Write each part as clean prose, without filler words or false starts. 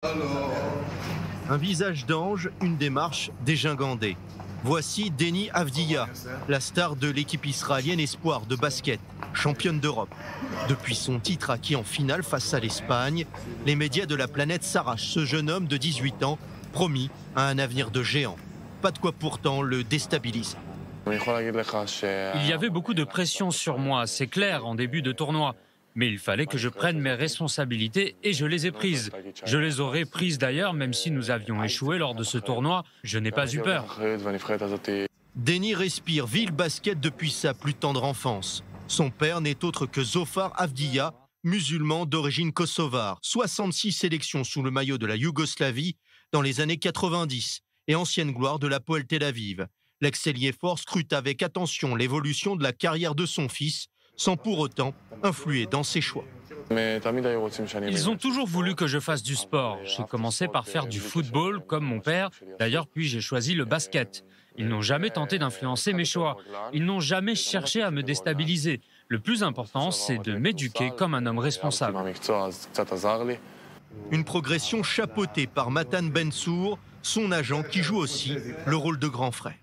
Un visage d'ange, une démarche dégingandée. Voici Deni Avdija, la star de l'équipe israélienne espoir de basket, championne d'Europe. Depuis son titre acquis en finale face à l'Espagne, les médias de la planète s'arrachent ce jeune homme de 18 ans, promis à un avenir de géant. Pas de quoi pourtant le déstabiliser. Il y avait beaucoup de pression sur moi, c'est clair, en début de tournoi. Mais il fallait que je prenne mes responsabilités et je les ai prises. Je les aurais prises d'ailleurs, même si nous avions échoué lors de ce tournoi. Je n'ai pas eu peur. Deni respire ville basket depuis sa plus tendre enfance. Son père n'est autre que Zofar Avdija, musulman d'origine kosovare. 66 sélections sous le maillot de la Yougoslavie dans les années 90 et ancienne gloire de l'Hapoel Tel Aviv. L'ex-ailier fort scrute avec attention l'évolution de la carrière de son fils, sans pour autant influer dans ses choix. Ils ont toujours voulu que je fasse du sport. J'ai commencé par faire du football, comme mon père. D'ailleurs, puis j'ai choisi le basket. Ils n'ont jamais tenté d'influencer mes choix. Ils n'ont jamais cherché à me déstabiliser. Le plus important, c'est de m'éduquer comme un homme responsable. Une progression chapeautée par Matan Bensour, son agent qui joue aussi le rôle de grand frère.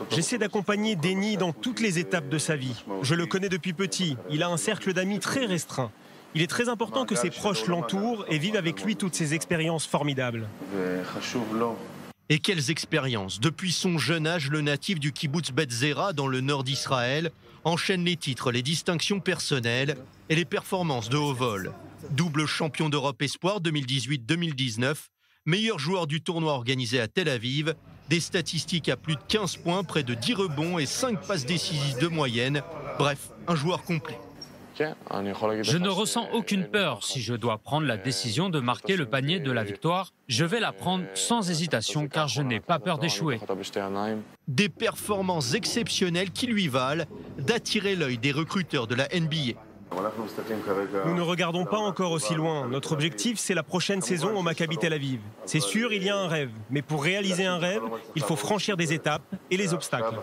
J'essaie d'accompagner Deni dans toutes les étapes de sa vie. Je le connais depuis petit. Il a un cercle d'amis très restreint. Il est très important que ses proches l'entourent et vivent avec lui toutes ces expériences formidables. Et quelles expériences! Depuis son jeune âge, le natif du kibboutz Bet Zera, dans le nord d'Israël, enchaîne les titres, les distinctions personnelles et les performances de haut vol. Double champion d'Europe espoir 2018-2019, meilleur joueur du tournoi organisé à Tel Aviv, des statistiques à plus de 15 points, près de 10 rebonds et 5 passes décisives de moyenne. Bref, un joueur complet. Je ne ressens aucune peur. Si je dois prendre la décision de marquer le panier de la victoire, je vais la prendre sans hésitation car je n'ai pas peur d'échouer. Des performances exceptionnelles qui lui valent d'attirer l'œil des recruteurs de la NBA. Nous ne regardons pas encore aussi loin. Notre objectif, c'est la prochaine saison au Maccabi Tel Aviv. C'est sûr, il y a un rêve. Mais pour réaliser un rêve, il faut franchir des étapes et les obstacles.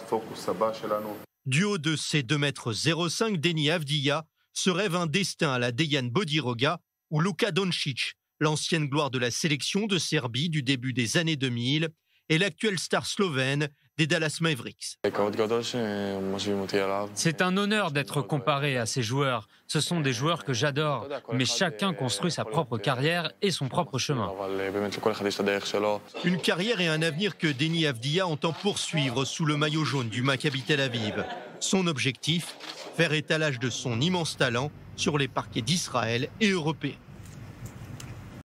Du haut de ses 2,05 m, Deni Avdija se rêve un destin à la Dejan Bodiroga ou Luka Doncic, l'ancienne gloire de la sélection de Serbie du début des années 2000 et l'actuelle star slovène des Dallas Mavericks. C'est un honneur d'être comparé à ces joueurs. Ce sont des joueurs que j'adore, mais chacun construit sa propre carrière et son propre chemin. Une carrière et un avenir que Deni Avdija entend poursuivre sous le maillot jaune du Maccabi Tel Aviv. Son objectif, faire étalage de son immense talent sur les parquets d'Israël et européens.